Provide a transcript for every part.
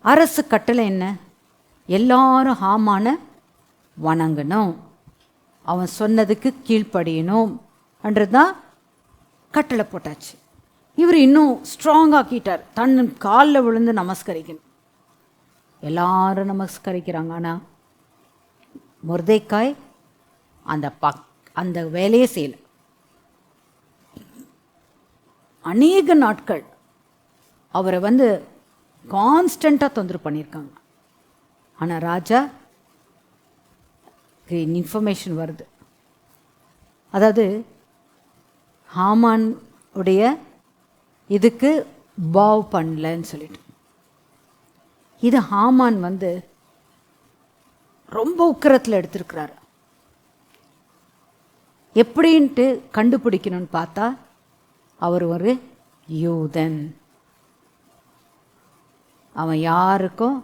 அரசு கட்டளை என்ன? எல்லாரும் ஹாமான வணங்கணும், அவன் சொன்னதுக்கு கீழ்ப்படியணும் என்றதுதான் கட்டளை போட்டாச்சு. இவர் இன்னும் ஸ்ட்ராங் ஆக்கிட்டார், தன் காலில் விழுந்து நமஸ்கரிக்கணும். எல்லாரும் நமஸ்கரிக்கிறாங்க. ஆனால் மொர்தெக்காய் அந்த வேலையே செய்யலை. அநேக நாட்கள் அவரை கான்ஸ்டண்ட்டாக தொந்தரவு பண்ணியிருக்காங்க. ஆனால் ராஜா இன்ஃபர்மேஷன் வருது, அதாவது ஹாமான் உடைய இதுக்கு பாவ் பண்ணலன்னு சொல்லிட்டு. இது ஹாமான் ரொம்ப உக்கிரத்தில் எடுத்திருக்கிறார். எப்படின்ட்டு கண்டுபிடிக்கணும்னு பார்த்தா, அவர் ஒரு யூதன், அவன் யாருக்கும்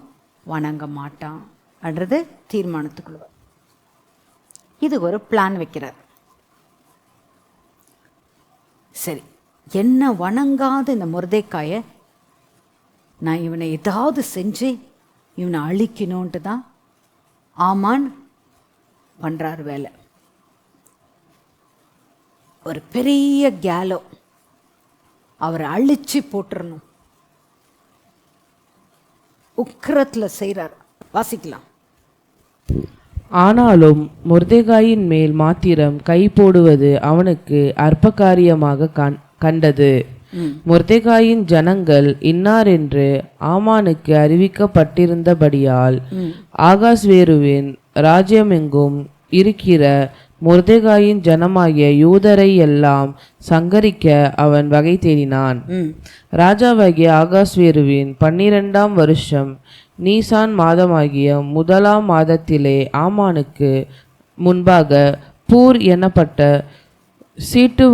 வணங்க மாட்டான் என்றது தீர்மானத்துக்குள்ள. இது ஒரு பிளான் வைக்கிறார். சரி, என்ன வணங்காத இந்த மொர்தெக்காயை நான் இவனை ஏதாவது செஞ்சு இவனை அழிக்கணுன்ட்டு தான் ஆமான் பண்ணுறார் வேலை. ஒரு பெரிய கேலோ அவரை அழிச்சு போட்டுறணும், உக்கிரத்தில் செய்கிறார். வாசிக்கலாம். ஆனாலும் மொர்தெகாயின் மேல் மாத்திரம் கை போடுவது அவனுக்கு அற்ப காரியமாக கண்டது. மொர்தெகாயின் ஜனங்கள் இன்னார் என்று ஆமானுக்கு அறிவிக்கப்பட்டிருந்தபடியால் ஆகாஸ்வேருவின் ராஜ்யமெங்கும் இருக்கிற மொர்தெகாயின் ஜனமாகிய யூதரை எல்லாம் சங்கரிக்க அவன் வகை தேடினான். ராஜாவாகிய ஆகாஸ்வேருவின் 12ஆம் வருஷம் நீசான் மாதமாகிய 1ஆம் மாதத்திலே ஆமானுக்கு முன்பாக பூர் எனப்பட்ட சீட்டு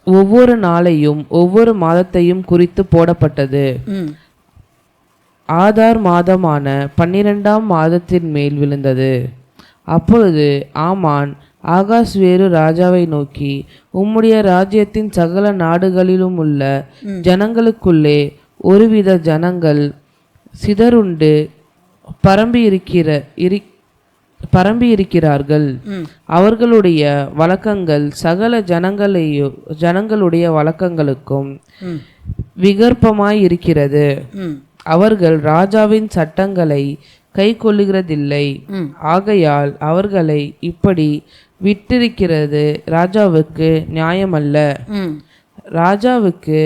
ஒவ்வொரு நாளையும் ஒவ்வொரு மாதத்தையும் குறித்து போடப்பட்டது. ஆதார் மாதமான 12ஆம் மாதத்தின் மேல் விழுந்தது. அப்பொழுது ஆமான் ஆகாஸ்வேரு ராஜாவை நோக்கி, உம்முடைய ராஜ்யத்தின் சகல நாடுகளிலும் உள்ள ஜனங்களுக்குள்ளே ஒருவித ஜனங்கள் சிதறுண்டு பரம்பி இருக்கிறார்கள். அவர்களுடைய வழக்கங்கள் சகல ஜனங்களுடைய வழக்கங்களுக்கும் விகற்பமாய் இருக்கிறது. அவர்கள் ராஜாவின் சட்டங்களை கை கொள்ளுகிறதில்லை. ஆகையால் அவர்களை இப்படி விட்டிருக்கிறது ராஜாவுக்கு நியாயமல்ல. ராஜாவுக்கு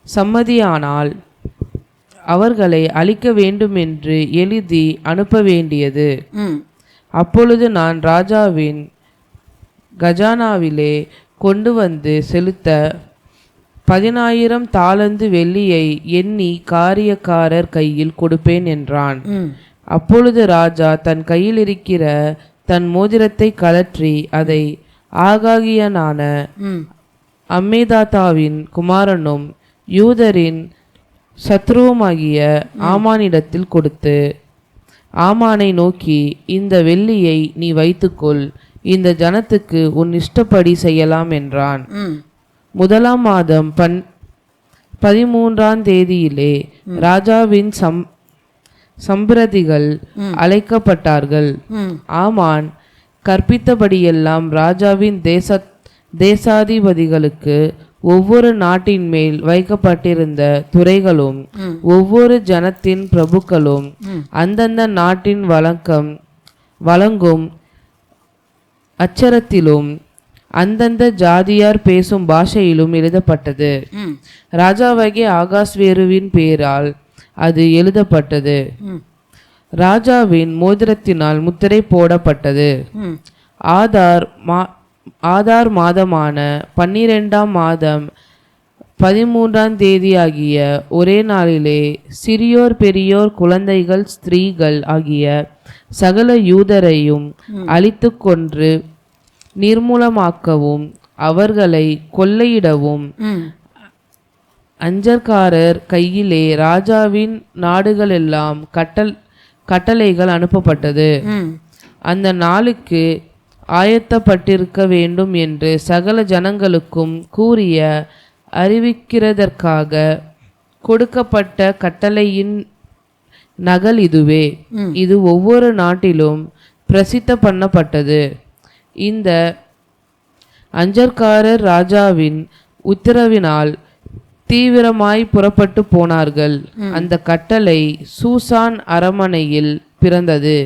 சம்மதியானால் அவர்களை அழிக்க வேண்டும் என்று எழுதி அனுப்ப வேண்டியது. அப்பொழுது நான் ராஜாவின் கஜானாவிலே கொண்டு வந்து செலுத்த 10,000 தாலந்து வெள்ளியை எண்ணி காரியக்காரர் கையில் கொடுப்பேன் என்றான். அப்பொழுது ராஜா தன் கையில் இருக்கிற தன் மோதிரத்தை கழற்றி அதை ஆகாகியனான அம்மேதாத்தாவின் குமாரனும் யூதரின் சத்ருவுமாகிய ஆமானிடத்தில் கொடுத்து ஆமானை நோக்கி, இந்த வெள்ளியை நீ வைத்துக்கொள், இந்த ஜனத்துக்கு உன் இஷ்டப்படி செய்யலாம் என்றான். 1ஆம் மாதம் 13ஆம் தேதியிலே ராஜாவின் சம்பிரதிகள் அழைக்கப்பட்டார்கள். ஆமான் கற்பித்தபடியெல்லாம் ராஜாவின் தேசாதிபதிகளுக்கு ஒவ்வொரு நாட்டின் மேல் வைக்கப்பட்டிருந்த துறைகளும் ஒவ்வொரு ஜனத்தின் பிரபுக்களும் அந்தந்த நாட்டின் வழங்கும் அச்சரத்திலும் அந்தந்த ஜாதியார் பேசும் பாஷையிலும் எழுதப்பட்டது. ராஜாவாகிய ஆகாஸ்வேருவின் பேரால் அது எழுதப்பட்டது. ராஜாவின் மோதிரத்தினால் முத்திரை போடப்பட்டது. ஆதார் மாதமான 12ஆம் மாதம் 13ஆம் தேதியாகிய ஒரே நாளிலே சிறியோர் பெரியோர் குழந்தைகள் ஸ்திரீகள் ஆகிய சகல யூதரையும் அழித்து கொன்று நிர்மூலமாக்கவும் அவர்களை கொள்ளையிடவும் அஞ்சற்காரர் கையிலே ராஜாவின் நாடுகளெல்லாம் கட்டளைகள் அனுப்பப்பட்டது. அந்த நாளுக்கு ஆயத்தப்பட்டிருக்க வேண்டும் என்று சகல ஜனங்களுக்கும் கூறிய அறிவிக்கிறதற்காக கொடுக்கப்பட்ட கட்டளையின் நகல் இதுவே. இது ஒவ்வொரு நாட்டிலும் பிரசித்த பண்ணப்பட்டது. இந்த அஞ்சற்காரர் ராஜாவின் உத்தரவினால் தீவிரமாய் புறப்பட்டு போனார்கள். அந்த கட்டளை சூசான் அரமனையில் பிறந்தது.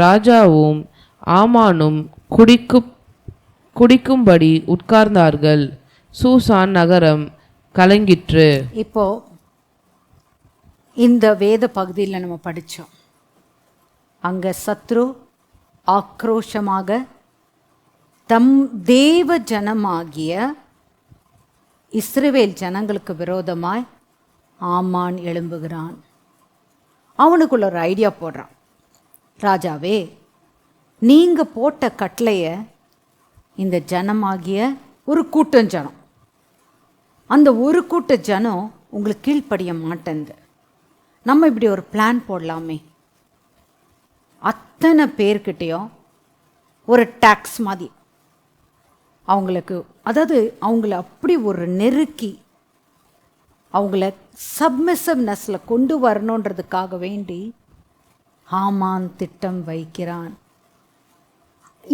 ராஜாவும் ஆமானும் குடிக்கும்படி உட்கார்ந்தார்கள். சூசான் நகரம் கலங்கிற்று. இப்போ இந்த வேத பகுதியில் நம்ம படித்தோம், அங்கே சத்ரு ஆக்ரோஷமாக தம் தேவ ஜனமாகிய இஸ்ரவேல் ஜனங்களுக்கு விரோதமாய் ஆமான் எழும்புகிறான். அவனுக்குள்ள ஒரு ஐடியா போடுறான். ராஜாவே, நீங்கள் போட்ட கட்டளையை இந்த ஜனமாகிய ஒரு கூட்டம் ஜனம், அந்த ஒரு கூட்ட ஜனம் உங்களுக்கு கீழ்ப்படிய மாட்டேங்குது. நம்ம இப்படி ஒரு பிளான் போடலாமே, அத்தனை பேர்கிட்டையும் ஒரு டேக்ஸ் மாதிரி அவங்களுக்கு, அதாவது அவங்கள அப்படி ஒரு நெருக்கி அவங்கள சப்மிசிவ்னஸில் கொண்டு வரணுன்றதுக்காக வேண்டி ஆமான் திட்டம் வைக்கிறான்.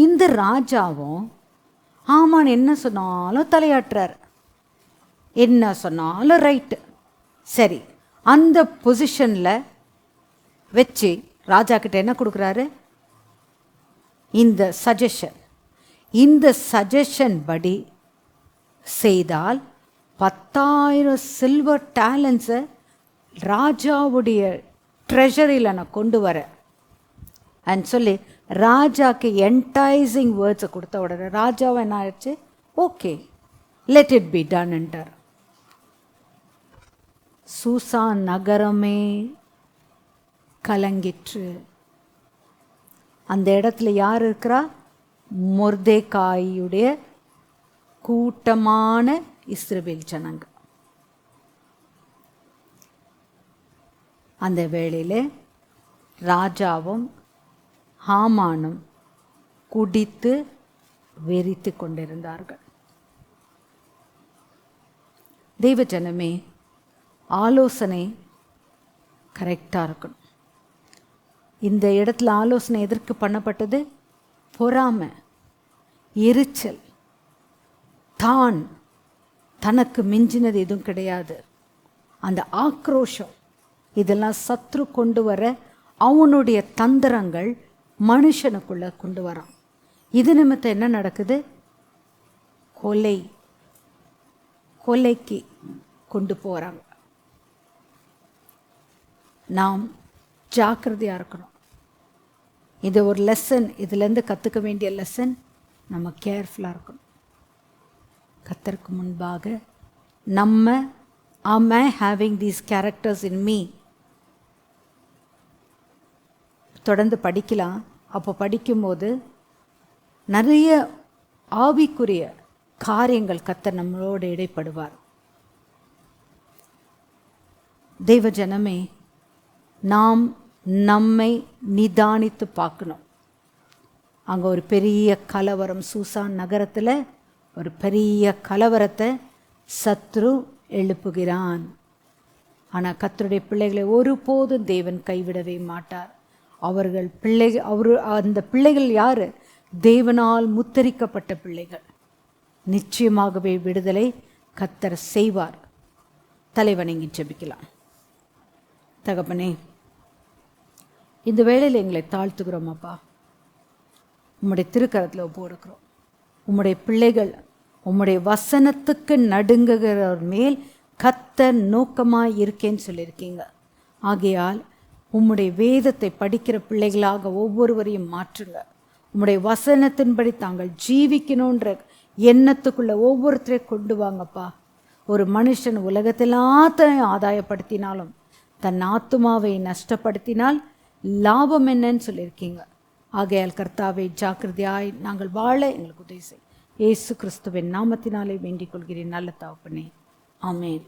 இந்த ராஜாவும் ஆமான் என்ன சொன்னாலும் தலையாட்டுறார், என்ன சொன்னாலும் ரைட்டு. சரி, அந்த பொசிஷனில் வச்சு ராஜா கிட்ட என்ன கொடுக்குறாரு? இந்த சஜஷன் படி செய்தால் 10,000 சில்வர் டேலண்ட்ஸை ராஜாவுடைய ட்ரெஷரியில் நான் கொண்டு வரேன் அண்ட் சொல்லி ராஜாக்கு என்டைசிங் வேர்ட்ஸை கொடுத்த உடனே ராஜாவை என்ன ஆயிடுச்சு? Okay, let it be done என்றார். சூசான் நகரமே கலங்கிற்று. அந்த இடத்துல யார் இருக்கிறா? மொர்தெகாயுடைய கூட்டமான இஸ்ரவேல் ஜனங்க. அந்த வேளையில் ராஜாவும் ஹாமானும் குடித்து வெறித்து கொண்டிருந்தார்கள். தெய்வ ஜனமே, ஆலோசனை கரெக்டாக இருக்கணும். இந்த இடத்துல ஆலோசனை எதற்கு பண்ணப்பட்டது? பொறாமை, எரிச்சல், தனக்கு மிஞ்சினது எதுவும் கிடையாது, அந்த ஆக்ரோஷம், இதெல்லாம் சத்ரு கொண்டு வர அவனுடைய தந்திரங்கள் மனுஷனுக்குள்ளே கொண்டு வரான். இது நிமித்தம் என்ன நடக்குது? கொலைக்கு கொண்டு போகிறாங்க. நாம் ஜாக்கிரதையாக இருக்கணும். இது ஒரு லெசன், இதுலேருந்து கற்றுக்க வேண்டிய லெசன். நம்ம கேர்ஃபுல்லாக இருக்கணும். கர்த்தருக்கு முன்பாக நம்ம am I having these characters in me? தொடர்ந்து படிக்கலாம். அப்போ படிக்கும்போது நிறைய ஆவிக்குரிய காரியங்கள் கர்த்தர் நம்மளோடு இடைப்படுவார். தெய்வ ஜனமே, நாம் நம்மை நிதானித்து பார்க்கணும். அங்கே ஒரு பெரிய கலவரம், சூசான் நகரத்தில் ஒரு பெரிய கலவரத்தை சத்ரு எழுப்புகிறான். ஆனால் கர்த்தருடைய பிள்ளைகளை ஒருபோதும் தேவன் கைவிடவே மாட்டார். அந்த பிள்ளைகள் யார்? தேவனால் முத்தரிக்கப்பட்ட பிள்ளைகள். நிச்சயமாகவே விடுதலை கர்த்தர் செய்வார். தலைவணங்கி ஜெபிக்கலாம். தகப்பனே, இந்த வேளையில் எங்களை தாழ்த்துக்கிறோம் அப்பா. உம்முடைய திருக்கரத்தில் ஒப்பு கொடுக்கிறோம். உம்முடைய பிள்ளைகள் உம்முடைய வசனத்துக்கு நடுங்குகிறவர் மேல் கர்த்தர் நோக்கமாக இருக்கேன்னு சொல்லியிருக்கீங்க. ஆகையால் உம்முடைய வேதத்தை படிக்கிற பிள்ளைகளாக ஒவ்வொருவரையும் மாற்றுங்க. உம்முடைய வசனத்தின்படி தாங்கள் ஜீவிக்கணுன்ற எண்ணத்துக்குள்ளே ஒவ்வொருத்தரையும் கொண்டு வாங்கப்பா. ஒரு மனுஷன் உலகத்திலாத்தையும் ஆதாயப்படுத்தினாலும் தன் ஆத்துமாவை நஷ்டப்படுத்தினால் லாபம் என்னன்னு சொல்லியிருக்கீங்க. ஆகையால் கர்த்தாவை ஜாக்கிரதையாய் நாங்கள் வாழ எங்களுக்கு உதவி செய். இயேசு கிறிஸ்துவின் நாமத்தினாலே வேண்டிக் கொள்கிறேன் நல்ல தகப்பனே, ஆமென்.